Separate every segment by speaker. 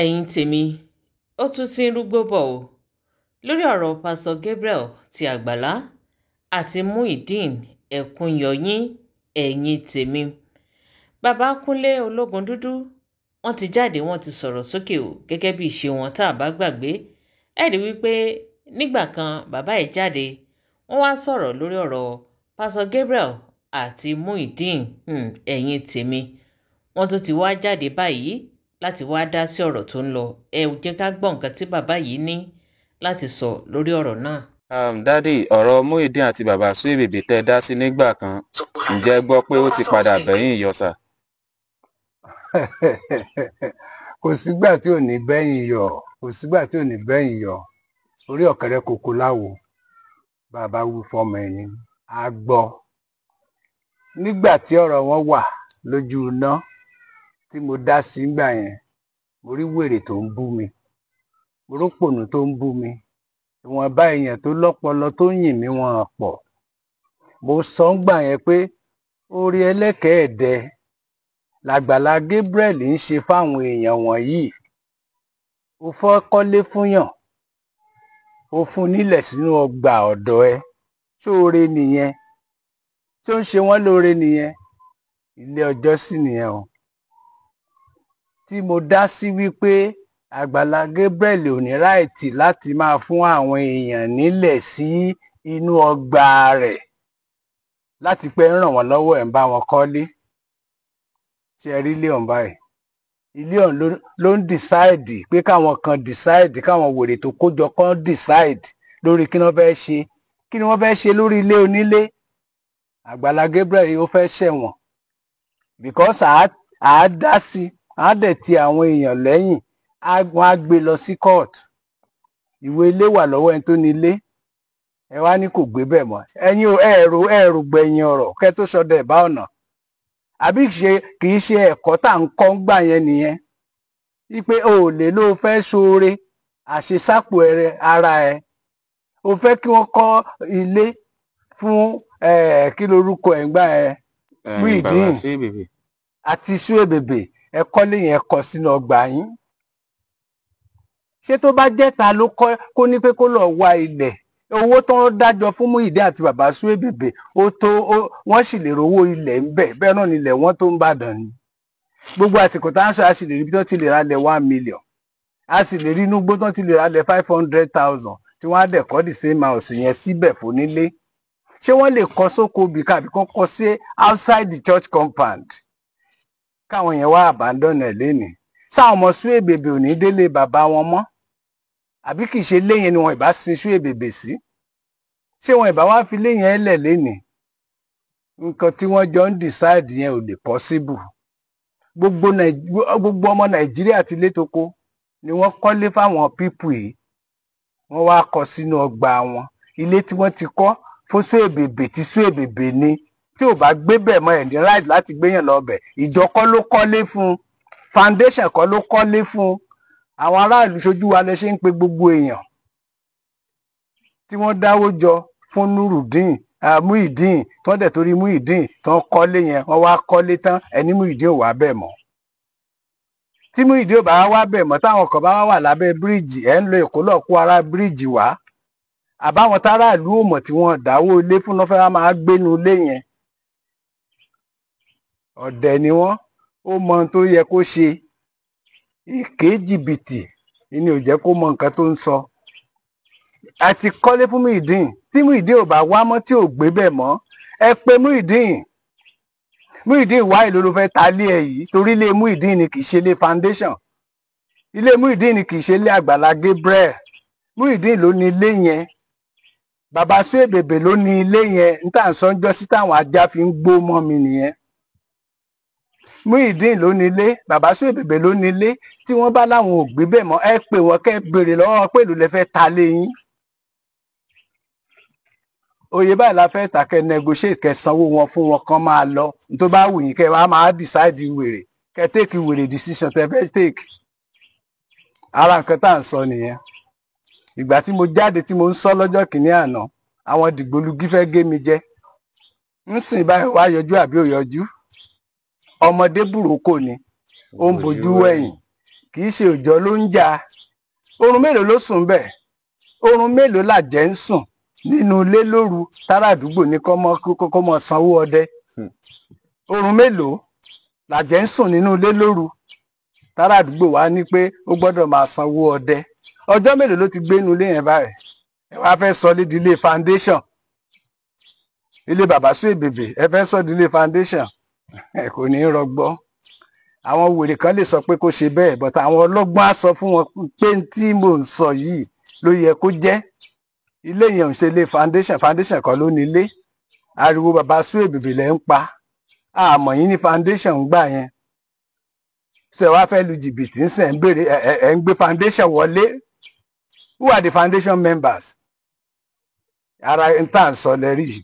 Speaker 1: ẹ̀yin tèmi ó tún ti ń rúgbó bọ̀ o lórí ọ̀rọ̀ pásítọ̀ Gabriel ti Àgbàlá àti Muyideen Ẹ̀kúnyọ̀yìn. ẹ̀yin tèmi, bàbá Kúnlé Ológundúdú wọ́n ti jáde, wọ́n ti sọ̀rọ̀ sókè o, gẹ́gẹ́ bí ìṣe wọn tá a bá gbàgbé. ẹ rí wípé nígbà kan bàbá yìí jáde, wọ́n wá sọ̀rọ̀ lórí ọ̀rọ̀ pásítọ̀ Gabriel àti Muyideen. ẹ̀yin tèmi, wọ́n tún ti wá jáde báyìí láti wá dá sí ọ̀rọ̀ tó ń lọ. ẹ jẹ́ ká gbọ́ nǹkan tí bàbá yìí ní láti sọ lórí ọ̀rọ̀ náà.
Speaker 2: dádì, ọ̀rọ̀ Muyideen àti bàbá Suebebe tẹ́ dá sí nígbà kan, ǹjẹ́ gbọ́ pé ó ti padà bẹ́yìn yọ sà?
Speaker 3: kò sígbà tí ò ní bẹ́yìn yọ, kò sígbà tí ò ní bẹ́yìn yọ. orí ọ̀kẹ́rẹ́ kòkó láwo bàbá wí fọmọ ẹni á gbọ́. nígbà tí ọ̀rọ̀ wọn wà lójú iná tí mo dá sí gbà yẹn, mo rí wèrè tó ń bú mi, mo rí pònú tó ń bú mi, ìwọ̀nba èèyàn tó lọ́pọlọ tó yìn mí wọn pọ̀. mo sọ ń gbà yẹn pé orí ẹlẹ́kẹ̀ẹ́dẹ l'Àgbàlá Gabriel ń ṣe fáwọn èèyàn wọ̀nyí. ó fọ́ kọ́lé fúnyàn, ó fún nílẹ̀ sínú ọgbà ọ̀dọ̀ ẹ, ṣóore nìyẹn? tó ń ṣe wọ́n lóore nìyẹn? ilé ọjọ́ sì nìyẹn o. tí mo dá sí wípé Àgbàlá Gabriel ò ní ráìtì láti máa fún àwọn èèyàn nílẹ̀ sí inú ọgbà rẹ̀ láti pé ń ràn wọ́n lọ́wọ́ ẹ̀ ń bá wọn kọ́lé. ṣe rí ilé ọ̀hún báyìí? ilé ọ̀hún ló ń decide pé káwọn kan decide, káwọn wèrè tó kójọ kan decide lórí kí wọ́n fẹ́ ṣe. kí ni wọ́n fẹ́ ṣe lórí ilé onílé? Àgbàlá Gabriel yóò fẹ́ ṣẹ̀wọ̀n because àá dá sí, àá dẹ̀ ti àwọn èèyàn lẹ́yìn, wọ́n á gbé lọ sí court. ìwé ilé wà lọ́wọ́ ẹni tó ní ilé, ẹ wá ní kò gbé bẹ́ẹ̀ mọ́. ẹ̀yin ò ẹ̀rù gbẹ̀yìn ọ̀rọ̀ kẹ́ tó sọdọ̀ ẹ̀ bá ọ̀nà. àbí kì í ṣe ẹ̀kọ́ tá à ń kọ́ ń gbà yẹn nìyẹn? wípé o ò lè ló fẹ́ ṣoore àṣesápò ara ẹ. o fẹ́ kí wọ́n kọ́ ilé fún kí lorúkọ ẹ̀ ń gbà ẹ, Muyideen àti Suebebe, ẹ kọ́lé yẹn kọ́ sínú ọgbà yín. ṣé tó bá jẹ́ ta ló kọ́ kó ní pé kó lọ́ọ́ wá ilẹ̀? owó tó ń dájọ́ fún Muyideen àti bàbá Suebebe ó tó, wọ́n sì lè rówó ilẹ̀ ń bẹ̀. bẹ́ẹ̀ náà nílẹ̀ wọ́n tó ń bàdàn ni. gbogbo àsìkò tá à ń sọ, a sì lè rí bí tó ti lè ralẹ̀ 1 million, a sì lè rí inú gbó tó ti lè ralẹ̀ 500,000 tí wọ́n á dẹ̀ kọ́ the same house yẹn síbẹ̀ fónílé. ṣé wọ́n lè kọ́ sóko bìkà àbí kán kọ́ sí outside the church compound káwọn yẹn wá abandon ẹ̀ lénìí? sáwọn ọmọ Suebebe ò ní délé bàbá wọn mọ́? àbí kì í ṣe léyìn ni wọn ìbá sin Suebebe sí? ṣé wọn ìbá wá fi léyìn ẹ lẹ̀ lénìí? nǹkan tí wọ́n jọ ń decide yẹn ò lè possible. gbogbo ọmọ Nàìjíríà ti létoko ni wọ́n kọ́lé fáwọn pípù yìí, wọ́n wá kọ́ sínú ọgbà wọn. ilé tí wọ́n ti kọ́ fún Suebebe tí Suebebe ní, tí ò bá gbé bẹ̀ mọ́ ẹ̀ ní right láti gbéyàn lọ bẹ̀. ìjọ kọ́ ló kọ́lé fún, foundation kọ́ ló kọ́lé fún. àwọn aráàlú ṣojú wa lẹ ṣe ń pe gbogbo èèyàn tí wọ́n dáwó jọ fún Muyideen tí wọ́n dẹ̀ torí Muyideen tí wọ́n kọ́lé yẹn, wọ́n wá kọ́lé tán, ẹni Muyideen ò wá bẹ̀ mọ́. tí Muyideen ò bá wá bẹ̀ mọ́, táwọn kan bá wà lábẹ́ bíríìjì, ẹ̀ ń lo Èkó lọ kó ara bíríìjì wá, àbáwọn táráàlú ò mọ̀ tí wọ́n dáwó ilé fún náà fẹ́ máa gbénu ilé yẹn. ọ̀dẹ̀ ni wọ́n, ó mọ ohun tó yẹ kó ṣe. èké jìbìtì ni ò jẹ́ kó mọ nǹkan tó ń sọ. àti kọ́lé fún Muyideen, tí Muyideen ò bá wá mọ́, tí ò gbé bẹ̀ mọ́, ẹ pé Muyideen wá ìlú ló fẹ́ ta lé ẹ yìí, torí ilé Muyideen ni kì í ṣe ilé foundation. ilé Muyideen ni kì í ṣe ilé Àgbàlá Gabriel. Muyideen ló ní ilé yẹn, bàbá Suebebe ló ní ilé yẹn. n tà ń sọ ń jọ sí táwọn ajá fi ń gbó mọ́ mi nìyẹn. Muyideen ló ní ilé, bàbá Suebebe ló ní ilé. tí wọ́n bá láwọn ò gbé bẹ̀ mọ́, ẹ pè wọ́n kẹ́ béèrè lọ́wọ́ pé èlò lẹ fẹ́ ta lé yín. oye báyìí la fẹ́ tà, kẹ́ negotiate, kẹ́ sanwó wọn fún wọn kán máa lọ. tó bá wù yín kẹ́ wá máa decide wèrè, kẹ́ take wèrè decision tẹ́ fẹ́ take. ara nǹkan tá à ń sọ nìyẹn. ìgbà tí mo jáde tí mo ń sọ lọ́jọ́ kìíní àná, àwọn dìgbòlugi fẹ́ gé mi jẹ. ń sìn báyìí wá yọjú àbí ò yọjú? ọmọdé burúkú ni, ó ń bojú wẹ̀yìn. kì í ṣe òjò ló ń jà. Oorun mélòó ló sùn bẹ́ẹ̀? Oorun mélòó làjẹ́ ń sùn nínú ilé lóru tára àdúgbò ní kó mọ sanwó ọdẹ? Oorun mélòó làjẹ́ ń sùn nínú ilé lóru tára àdúgbò wa ní pé ó gbọ́dọ̀ máa sanwó ọdẹ? Ọjọ́ mélòó ló ti gbé inú ilé yẹn báyìí? Ẹ wá fẹ́ sọ ní ilé foundation, ilé bàbá Suebebe, ẹ fẹ́ sọ ní ilé foundation? Ẹ kò ní rọgbọ. Àwọn wèrè kan lè sọ pé kó ṣe bẹ́ẹ̀, but àwọn ọlọ́gbọ́n á sọ fún wọn pé tí mò ń sọ yìí ló yẹ kó jẹ́. Ilé yẹn ò ń ṣe ilé foundation, foundation kan ló ní ilé. Ariwo bàbá Suebebe lẹ ń pa, àmọ́ yín ní foundation ń gbà yẹn. Ṣé wàá fẹ́ lu jìbìtì ń sẹ̀ ń béèrè ẹ̀ ń gbé foundation wọlé? Who are the foundation members? Ara ń tà ń sọ lẹ́rìí yìí,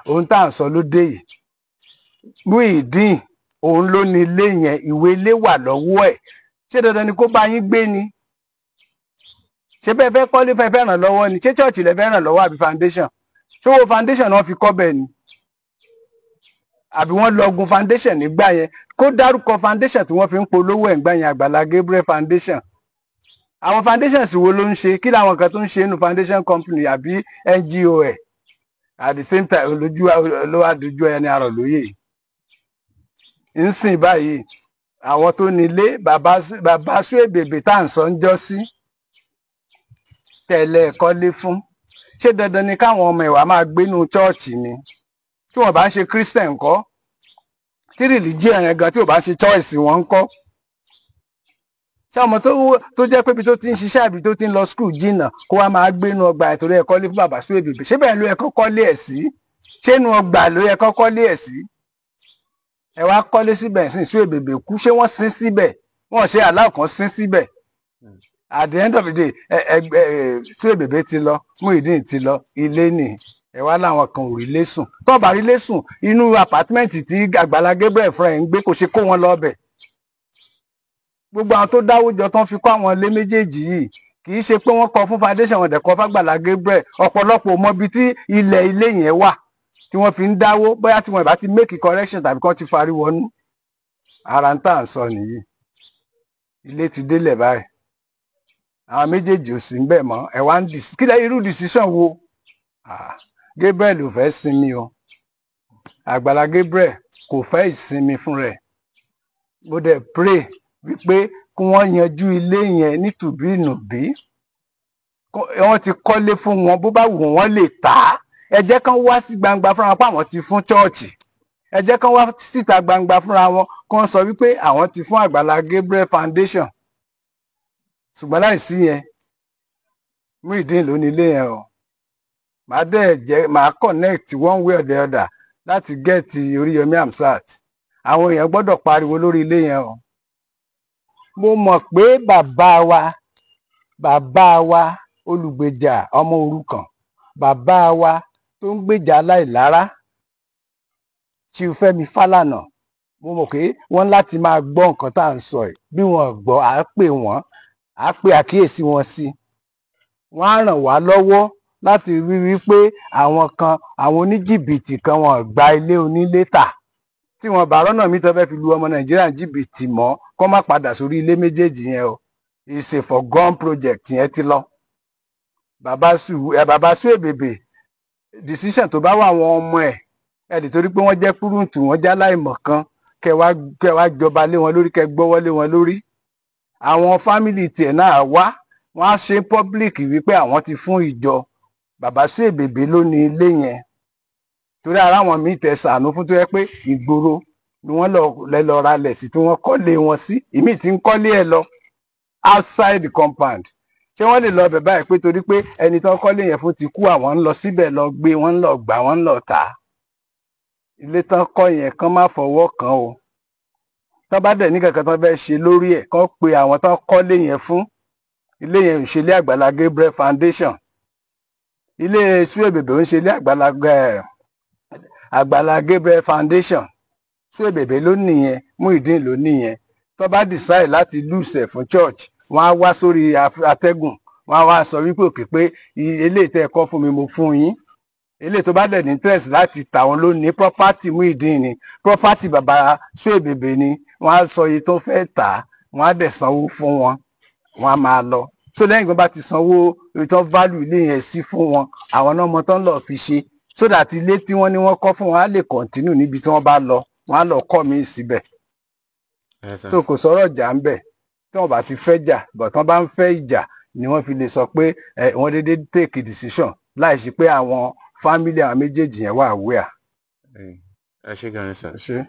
Speaker 3: ohun tá à ń sọ ló dé yìí. Muyideen òun ló ní ilé yẹn, ìwé ilé wà lọ́wọ́ ẹ̀. Ṣé dandan ni kó bá yín gbé ni? Ṣé bẹ́ẹ̀ fẹ́ kọ́lé fẹ́ ràn lọ́wọ́ ni? Ṣé church lẹ fẹ́ ràn lọ́wọ́ àbí foundation? Ṣé owó foundation náà fi kọ́ bẹ́ẹ̀ ni? Àbí wọ́n lọ gun foundation nígbà yẹn? Kó dárúkọ foundation tí wọ́n fi ń polówó ẹ̀ ńgbà yẹn, Àgbàlá Gabriel foundation. Àwọn foundations wo ló ń ṣe? Kí làwọn kan tó ń ṣe nínú foundation company àbí NGO ẹ̀? At the same time ló wá dojú ẹni arọ̀ lóyè. ń sìn báyìí àwọn tó nílé bàbá Suebebe tá à ń sọ ń jọ sí tẹ̀lé kọ́lé fún. Ṣé dandan ni káwọn ọmọ ìwà máa gbénú chọ́ọ̀chì ni? Tí wọ́n bá ń ṣe Christian ńkọ́? Tí religion yẹn gan tí ò bá ń ṣe choice wọn ńkọ́? Ṣé ọmọ tó jẹ́ pé ibi tó ti ń ṣiṣẹ́ àbí tó ti ń lọ school jìnnà kó wá máa gbénú ọgbà ìtòrí ẹ̀ kọ́lé fún bàbá Suebebe? Ṣé bẹ́ẹ̀ ló yẹ kó kọ́lé ẹ̀ sí? Ṣé inú ọgbà ló yẹ kó kọ́lé ẹ̀ sí? Ẹ wá kọ́lé síbẹ̀ sí Suebebe kú, ṣé wọ́n sin síbẹ̀? Wọ́n ṣe aláwọ̀ kan sin síbẹ̀. At the end of the day Suebebe ti lọ, Muyideen ti lọ, ilé nì. Ẹ wá láwọn kan ò rí lé sùn. Tó bá rí lé sùn, inú apàtímẹ́ǹtì tí Àgbàlá Gabriel fúnra ẹ̀ ń gbé kò ṣe kó wọn lọ bẹ̀. Gbogbo àwọn tó dáwó jọ tán fi kọ́ àwọn ilé méjèèjì yìí kì í ṣe pé wọ́n kọ́ fún foundation, wọn dẹ̀ kọ́ f'Àgbàlá Gabriel. Ọ̀pọ̀lọpọ̀ mọ ibi tí ilẹ̀ ilé yẹn wà tí wọ́n fi ń dáwó, bóyá tí wọ́n bá ti make correction tàbí kán ti fari wọnú. Ara ń tà ń sọ nìyí. Ilé ti délẹ̀ báyìí. Àwọn méjèèjì ò sí ń bẹ̀ mọ́. Ẹ wá ń kílẹ̀ irú decision wo? Gabriel ò fẹ́ sinmi o. Àgbàlá Gabriel kò fẹ́ ìsinmi fún rẹ̀. Mo dẹ̀ pray wípé kí wọ́n yanjú ilé yẹn nítùbí ìnùbí. Wọ́n ti kọ́lé fún wọn, bó bá wù wọ́n lè tà á. Ẹ jẹ́ kán wá sí gbangba fúnra wọn pé àwọn ti fún chọ́ọ̀chì. Ẹ jẹ́ kán wá síta gbangba fúnra wọn kán sọ wípé àwọn ti fún Àgbàlá Gabriel foundation. Ṣùgbọ́n láìsí yẹn, Muyideen ló ní ilé yẹn o. Màá connect one way or the other láti get Oríyọmí Hamzat. Àwọn èèyàn gbọ́dọ̀ pariwo lórí ilé yẹn o. Mo mọ̀ pé bàbá wa olùgbèjà ọmọ òrukàn, bàbá wa tó ń gbèjà aláìlára, Chief Fẹ́mi Fálànà, mo mọ̀ pé wọ́n láti máa gbọ́ nǹkan tá à ń sọ yìí. Bí wọ́n gbọ́, à á pè wọ́n, à á pè àkíyèsí wọn sí. Wọ́n á ràn wá lọ́wọ́ láti rí wípé àwọn oníjìbìtì kan wọn gba ilé onílé tà. Tí wọ́n bá rọ́nà mi tó fẹ́ fi lu ọmọ Nàìjíríà jìbìtì mọ́, kó má padà sórí ilé méjèèjì yẹn o. It's a forgone project yẹn ti lọ. Bàbá Suebebe decision tó bá wà àwọn ọmọ ẹ̀ lè torí pé wọ́n jẹ́ kúrúǹtù, wọ́n já láìmọ̀ kan, kẹ wá jọba lé wọn lórí, kẹ gbọ́wọ́ lé wọn lórí. Àwọn fámìlì tiẹ̀ náà wọ́n á ṣe public wípé àwọn ti fún ìjọ. Bàbá Suebebe ló ní ilé yẹn. Torí ara wọn míì tẹ sànú fún tó yẹ pé ìgboro ni wọ́n lọ ralẹ̀ sí tí wọ́n kọ́lé wọn sí. Ìmíì ti ń kọ́lé ẹ̀ lọ outside the compound. Ṣé wọ́n lè lọ bẹ̀ báyìí pé torí pé ẹni tó kọ́lé yẹn fún ti kú, àwọn ń lọ síbẹ̀ lọ gbé, wọ́n ń lọ gbà, wọ́n ń lọ tà á? Ilé tán kọ́ yẹn kán má fọwọ́ kàn o. Tán bá dẹ̀ ní kankan tán fẹ́ ṣe lórí ẹ̀, kán pe àwọn tán kọ́lé yẹn fún. Ilé yẹn ò ṣe ilé Àgbàlá Gabriel foundation. Ilé Suebebe ò ń ṣe ilé Àgbàlá Gabriel foundation. Suebebe ló nìyẹn, Muyideen ló nìyẹn. Tó bá decide láti lùsẹ̀ fún church, wọ́n á wá sórí atẹ́gùn, wọ́n á wá sọ wípé òkè pé eléyìí tẹ́ ẹ kọ́ fún mi mo fún yín. Eléyìí tó bá dẹ̀ ní interest láti tà wọ́n ló ní property Muyideen ni, property bàbá Suebebe ni, wọ́n á sọ iye tó fẹ́ tà á. wọ́n á dẹ̀ sanwó fún wọn, wọ́n á máa lọ. So lẹ́yìn tí wọ́n bá ti sanwó ìtàn value ilé yẹn sí fún wọn, àwọn náà mọ tán lọ fi ṣe, so that ilé tí wọ́n ní wọ́n kọ́ fún wọn á lè continue níbi tí wọ́n bá lọ, wọ́n á lọ kọ́ míì síbẹ̀. So kò sọ̀rọ̀ ìjà ń bẹ̀ tí wọ́n bá ti fẹ́ jà, but wọ́n bá ń fẹ́ ìjà ni wọ́n fi lè sọ pé wọ́n dédé take decision láì ṣe pé àwọn family àwọn méjèèjì yẹn wà aware.
Speaker 2: ẹ ṣé gan ni sir.